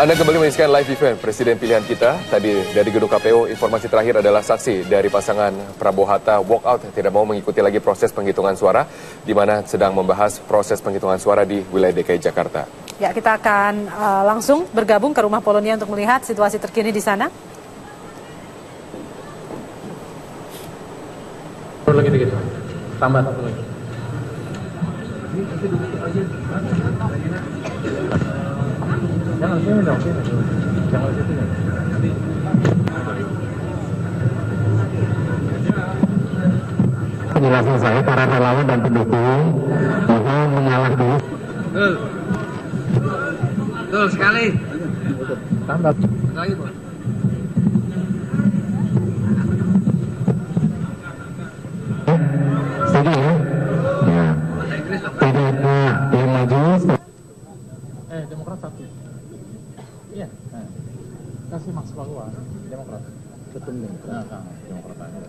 Anda kembali menyaksikan live event Presiden Pilihan Kita. Tadi dari gedung KPU, informasi terakhir adalah saksi dari pasangan Prabowo Hatta walk out, tidak mau mengikuti lagi proses penghitungan suara, di mana sedang membahas proses penghitungan suara di wilayah DKI Jakarta. Ya, kita akan langsung bergabung ke Rumah Polonia untuk melihat situasi terkini di sana. Lagi dikit, tambah satu lagi. Jangan sini dong, sini. Jangan situ ya. Penjelasan saya, para relawan dan pendukung mohon mengalah dulu. Betul sekali. Tambah. Lagi, Bos. Setuju ya? Ya. Tidak yang maju. Demokrat satu. Iya. Kasih Max keluar. Demokrat. Ketum nih. Demokrat aja.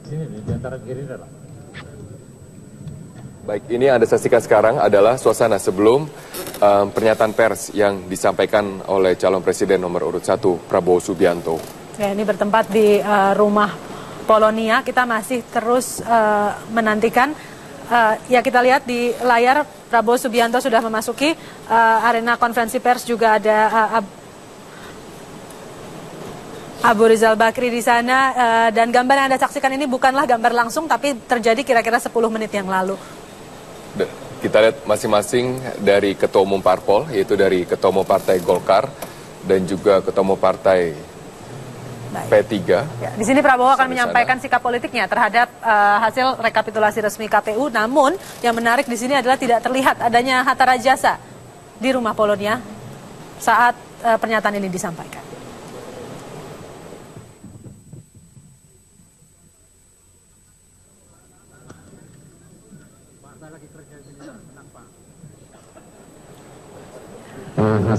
Sini di antara Gerindra lah. Baik, ini Anda saksikan sekarang adalah suasana sebelum pernyataan pers yang disampaikan oleh calon presiden nomor urut 1 Prabowo Subianto. Ya, ini bertempat di Rumah Polonia. Kita masih terus menantikan. Ya, kita lihat di layar Prabowo Subianto sudah memasuki arena konferensi pers, juga ada Abu Rizal Bakri di sana, dan gambar yang Anda saksikan ini bukanlah gambar langsung, tapi terjadi kira-kira 10 menit yang lalu. Kita lihat masing-masing dari Ketua Umum Parpol, yaitu dari Ketua Umum Partai Golkar dan juga Ketua Umum Partai P3. Ya, di sini Prabowo akan menyampaikan sikap politiknya terhadap hasil rekapitulasi resmi KPU. Namun yang menarik di sini adalah tidak terlihat adanya Hatta Rajasa di Rumah Polonia saat pernyataan ini disampaikan.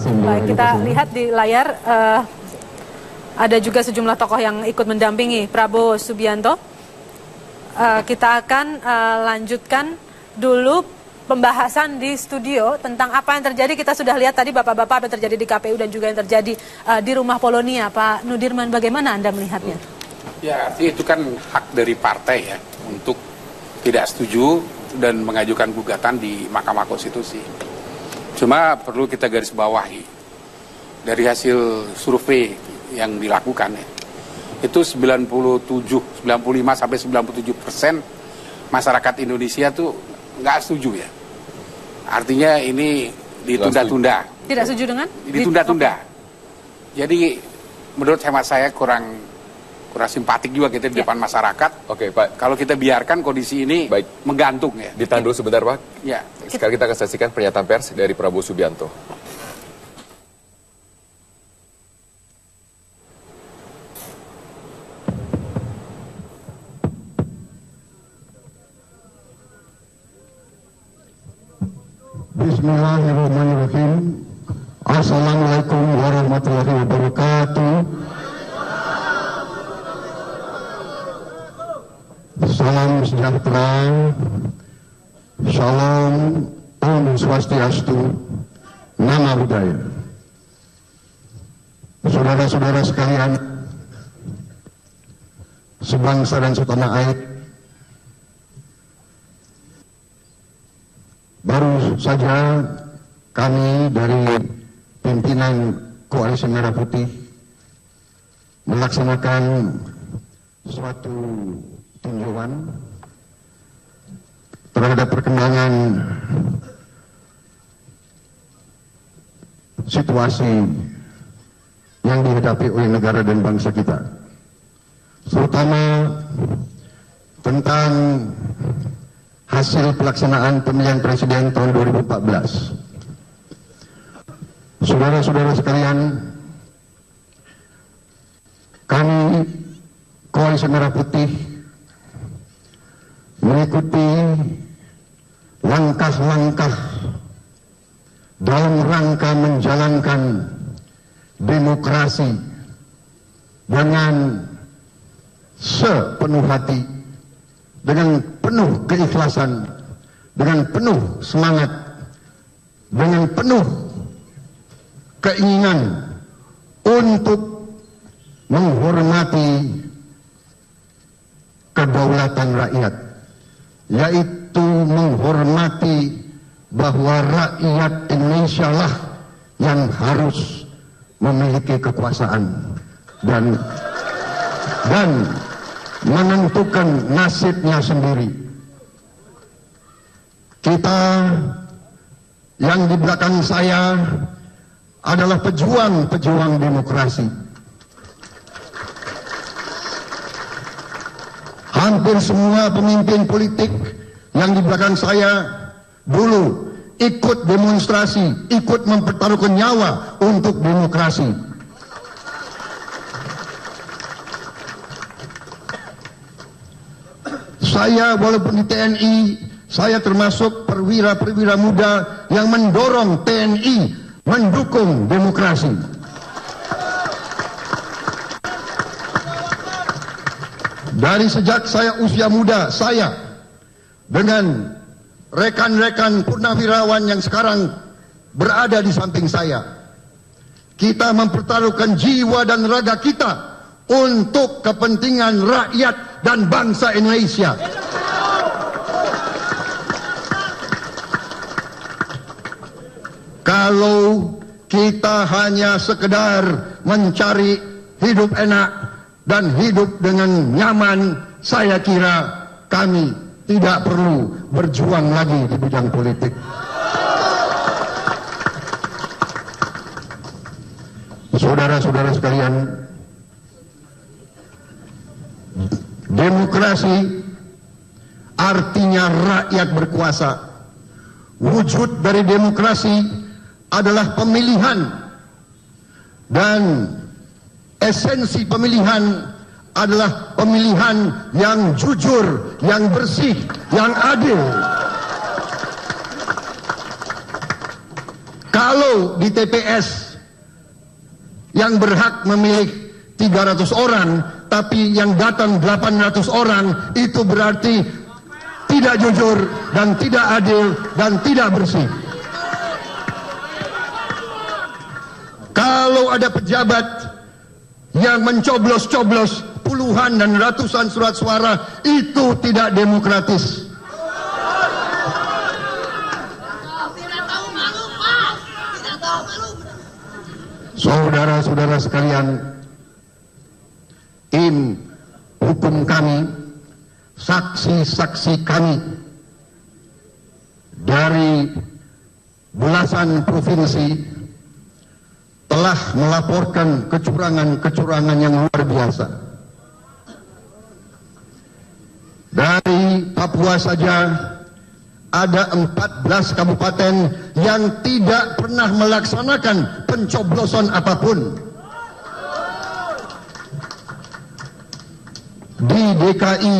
Baik, kita lihat di layar ada juga sejumlah tokoh yang ikut mendampingi Prabowo Subianto. Kita akan lanjutkan dulu pembahasan di studio tentang apa yang terjadi. Kita sudah lihat tadi bapak-bapak apa yang terjadi di KPU dan juga yang terjadi di Rumah Polonia. Pak Nudirman, bagaimana Anda melihatnya? Ya, artinya itu kan hak dari partai ya untuk tidak setuju dan mengajukan gugatan di Mahkamah Konstitusi. Cuma perlu kita garis bawahi dari hasil survei yang dilakukan ya, itu 95 sampai 97% masyarakat Indonesia tuh nggak setuju ya. Artinya ini ditunda-tunda. Tidak setuju dengan? Ditunda-tunda. Jadi menurut hemat saya kurang simpatik juga kita di depan masyarakat. Oke, Pak. Kalau kita biarkan kondisi ini menggantung ya. Ditahan dulu sebentar, Pak. Ya. Sekarang kita akan saksikan pernyataan pers dari Prabowo Subianto. Bismillahirrahmanirrahim. Assalamualaikum warahmatullahi wabarakatuh. Salam sejahtera, Shalom, Om Swastiastu, Namo Buddhaya. Saudara-saudara sekalian, sebangsa dan setanah air, baru saja kami dari pimpinan Koalisi Merah Putih melaksanakan suatu tinjauan terhadap perkembangan situasi yang dihadapi oleh negara dan bangsa kita, terutama tentang hasil pelaksanaan pemilihan presiden tahun 2014. Saudara-saudara sekalian, kami Koalisi Merah Putih mengikuti langkah-langkah dalam rangka menjalankan demokrasi dengan sepenuh hati, dengan penuh keikhlasan dengan penuh semangat, dengan penuh keinginan untuk menghormati kedaulatan rakyat, yaitu menghormati bahwa rakyat Indonesia lah yang harus memiliki kekuasaan dan menentukan nasibnya sendiri. Kita yang di belakang saya adalah pejuang-pejuang demokrasi. Hampir semua pemimpin politik yang di belakang saya dulu ikut demonstrasi, ikut mempertaruhkan nyawa untuk demokrasi. Saya walaupun di TNI, saya termasuk perwira-perwira muda yang mendorong TNI mendukung demokrasi. Dari sejak saya usia muda, saya dengan rekan-rekan purnawirawan yang sekarang berada di samping saya, kita mempertaruhkan jiwa dan raga kita untuk kepentingan rakyat dan bangsa Indonesia. Kalau kita hanya sekedar mencari hidup enak dan hidup dengan nyaman, saya kira kami tidak perlu berjuang lagi di bidang politik. Saudara-saudara sekalian, demokrasi artinya rakyat berkuasa. Wujud dari demokrasi adalah pemilihan, dan esensi pemilihan adalah pemilihan yang jujur, yang bersih, yang adil. Kalau di TPS yang berhak memilih 300 orang, tapi yang datang 800 orang, itu berarti tidak jujur dan tidak adil dan tidak bersih. Kalau ada pejabat yang mencoblos-coblos puluhan dan ratusan surat suara, itu tidak demokratis. Saudara-saudara sekalian, tim hukum kami, saksi-saksi kami dari belasan provinsi telah melaporkan kecurangan-kecurangan yang luar biasa. Dari Papua saja ada 14 kabupaten yang tidak pernah melaksanakan pencoblosan apapun. Di DKI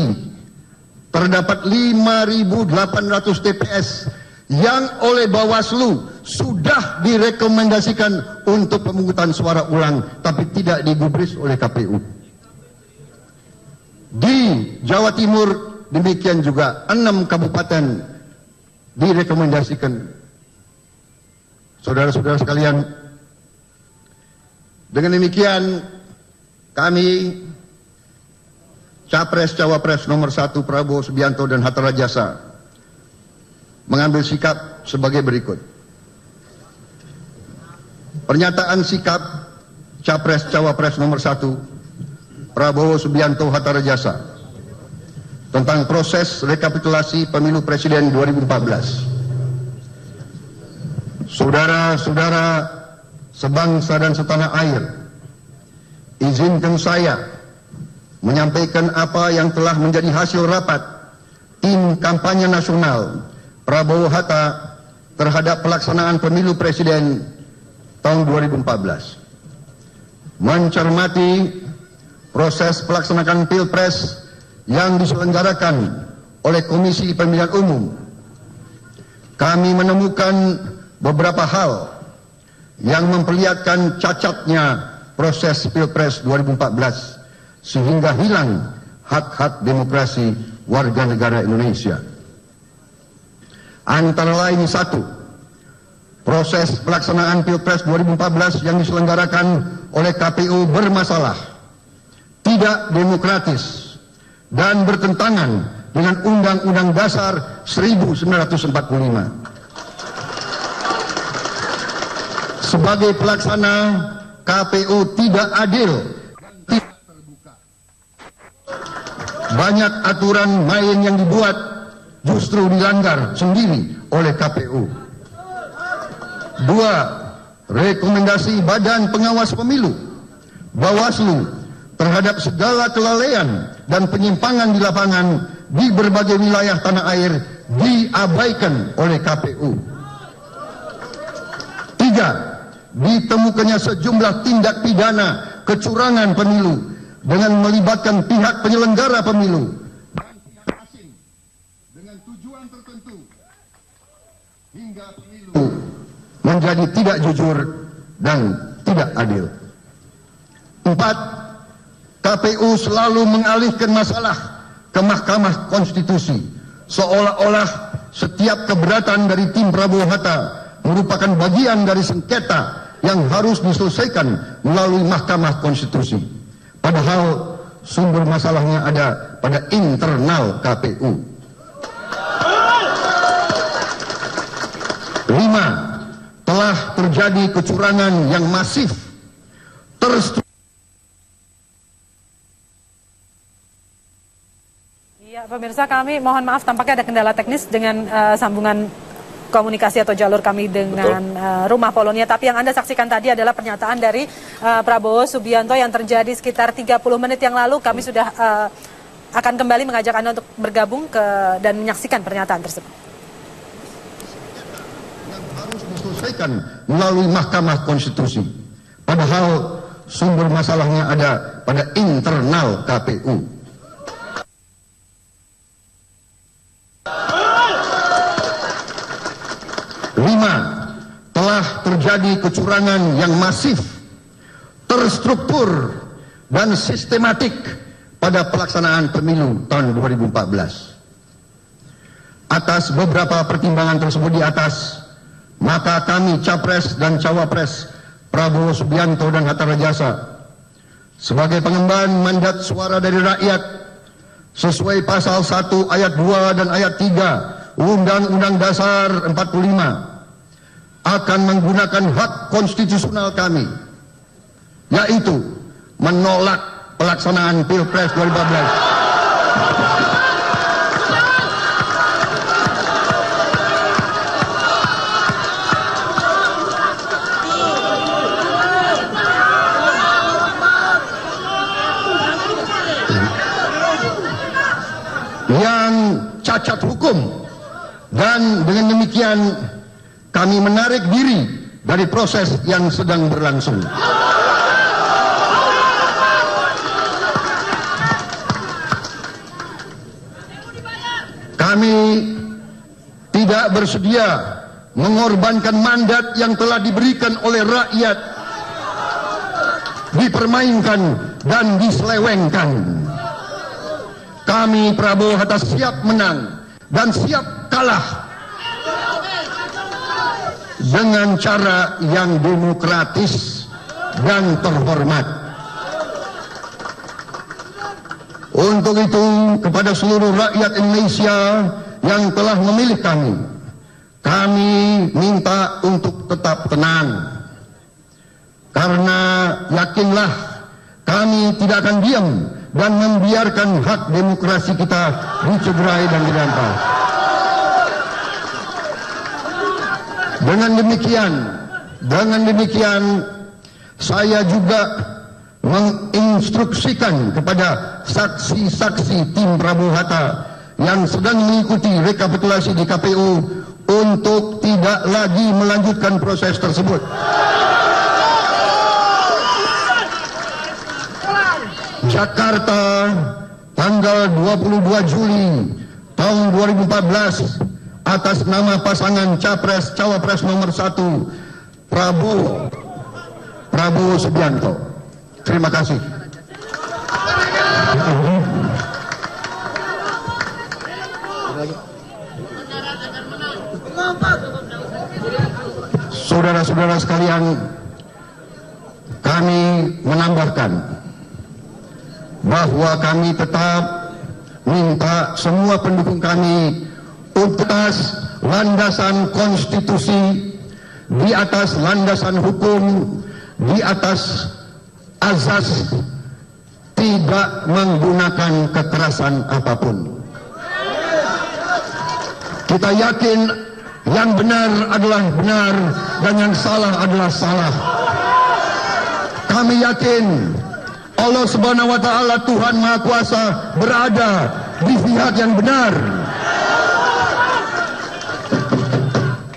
terdapat 5.800 TPS yang oleh Bawaslu sudah direkomendasikan untuk pemungutan suara ulang, tapi tidak digubris oleh KPU. Di Jawa Timur demikian juga 6 kabupaten direkomendasikan. Saudara-saudara sekalian, dengan demikian kami Capres-Cawapres nomor 1 Prabowo Subianto dan Hatta Rajasa mengambil sikap sebagai berikut. Pernyataan sikap Capres-Cawapres nomor 1 Prabowo Subianto Hatta Rajasa tentang proses rekapitulasi pemilu presiden 2014. Saudara-saudara sebangsa dan setanah air, izinkan saya menyampaikan apa yang telah menjadi hasil rapat tim kampanye nasional Prabowo Hatta terhadap pelaksanaan pemilu presiden tahun 2014. Mencermati proses pelaksanaan pilpres yang diselenggarakan oleh Komisi Pemilihan Umum, kami menemukan beberapa hal yang memperlihatkan cacatnya proses pilpres 2014 sehingga hilang hak-hak demokrasi warga negara Indonesia. Antara lain: 1. Proses pelaksanaan Pilpres 2014 yang diselenggarakan oleh KPU bermasalah, tidak demokratis, dan bertentangan dengan Undang-Undang Dasar 1945. Sebagai pelaksana, KPU tidak adil dan tidak terbuka. Banyak aturan main yang dibuat justru dilanggar sendiri oleh KPU. 2. Rekomendasi Badan Pengawas Pemilu, Bawaslu, terhadap segala kelalaian dan penyimpangan di lapangan di berbagai wilayah tanah air diabaikan oleh KPU. 3. Ditemukannya sejumlah tindak pidana kecurangan pemilu dengan melibatkan pihak penyelenggara pemilu dan pihak asing dengan tujuan tertentu hingga pemilu menjadi tidak jujur dan tidak adil. 4. KPU selalu mengalihkan masalah ke Mahkamah Konstitusi, seolah-olah setiap keberatan dari tim Prabowo Hatta merupakan bagian dari sengketa yang harus diselesaikan melalui Mahkamah Konstitusi. Padahal sumber masalahnya ada pada internal KPU. 5. Telah terjadi kecurangan yang masif, terstruktur. Ya, pemirsa, kami mohon maaf tampaknya ada kendala teknis dengan sambungan komunikasi atau jalur kami dengan Rumah Polonia. Tapi yang Anda saksikan tadi adalah pernyataan dari Prabowo Subianto yang terjadi sekitar 30 menit yang lalu. Kami sudah akan kembali mengajak Anda untuk bergabung dan menyaksikan pernyataan tersebut. Harus diselesaikan melalui Mahkamah Konstitusi. Padahal sumber masalahnya ada pada internal KPU. 5. Telah terjadi kecurangan yang masif, terstruktur, dan sistematik pada pelaksanaan pemilu tahun 2014. Atas beberapa pertimbangan tersebut di atas, maka kami Capres dan Cawapres Prabowo Subianto dan Hatta Rajasa sebagai pengemban mandat suara dari rakyat sesuai pasal 1 ayat 2 dan ayat 3 Undang-Undang Dasar 45 akan menggunakan hak konstitusional kami, yaitu menolak pelaksanaan Pilpres 2014. Yang cacat hukum, dan dengan demikian kami menarik diri dari proses yang sedang berlangsung. Kami tidak bersedia mengorbankan mandat yang telah diberikan oleh rakyat, dipermainkan dan diselewengkan. Kami Prabowo Hatta siap menang dan siap kalah dengan cara yang demokratis dan terhormat. Untuk itu, kepada seluruh rakyat Indonesia yang telah memilih kami minta untuk tetap tenang. Karena yakinlah, kami tidak akan diam dan membiarkan hak demokrasi kita dicederai dan dirampas. Dengan demikian, saya juga menginstruksikan kepada saksi-saksi tim Prabowo Hatta yang sedang mengikuti rekapitulasi di KPU untuk tidak lagi melanjutkan proses tersebut. Jakarta, tanggal 22 Juli tahun 2014, atas nama pasangan Capres-Cawapres nomor 1 Prabowo Subianto. Terima kasih. saudara-saudara sekalian, kami menambahkan bahwa kami tetap minta semua pendukung kami untuk atas landasan konstitusi, di atas landasan hukum, di atas azas tidak menggunakan kekerasan apapun. Kita yakin yang benar adalah benar dan yang salah adalah salah. Kami yakin Allah Subhanahu wa Ta'ala, Tuhan Maha Kuasa, berada di pihak yang benar.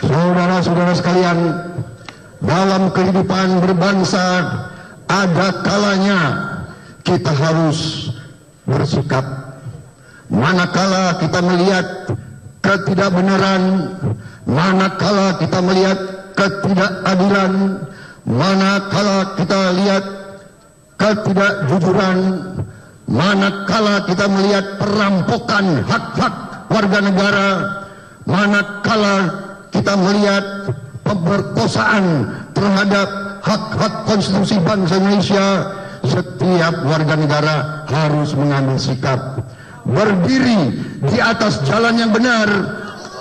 Saudara-saudara sekalian, dalam kehidupan berbangsa ada kalanya kita harus bersikap. Manakala kita melihat ketidakbenaran, manakala kita melihat ketidakadilan, manakala kita lihat ketidakjujuran, manakala kita melihat perampokan hak-hak warga negara, manakala kita melihat pemerkosaan terhadap hak-hak konstitusi bangsa Indonesia, setiap warga negara harus mengambil sikap, berdiri di atas jalan yang benar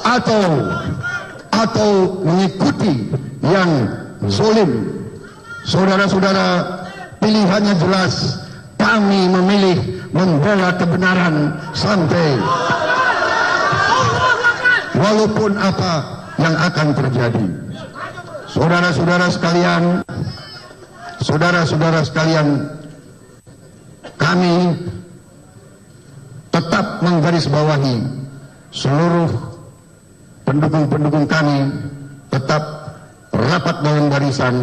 atau mengikuti yang zalim. Saudara-saudara, pilihannya jelas. Kami memilih membela kebenaran sampai walaupun apa yang akan terjadi. Saudara-saudara sekalian, kami tetap menggarisbawahi seluruh pendukung-pendukung kami tetap rapat dalam barisan,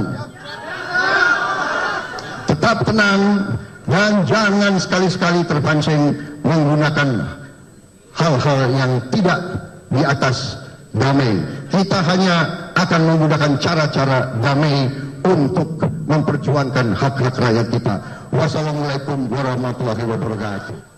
tetap tenang, dan jangan sekali-sekali terpancing menggunakan hal-hal yang tidak di atas damai. Kita hanya akan menggunakan cara-cara damai untuk memperjuangkan hak-hak rakyat kita. Wassalamualaikum warahmatullahi wabarakatuh.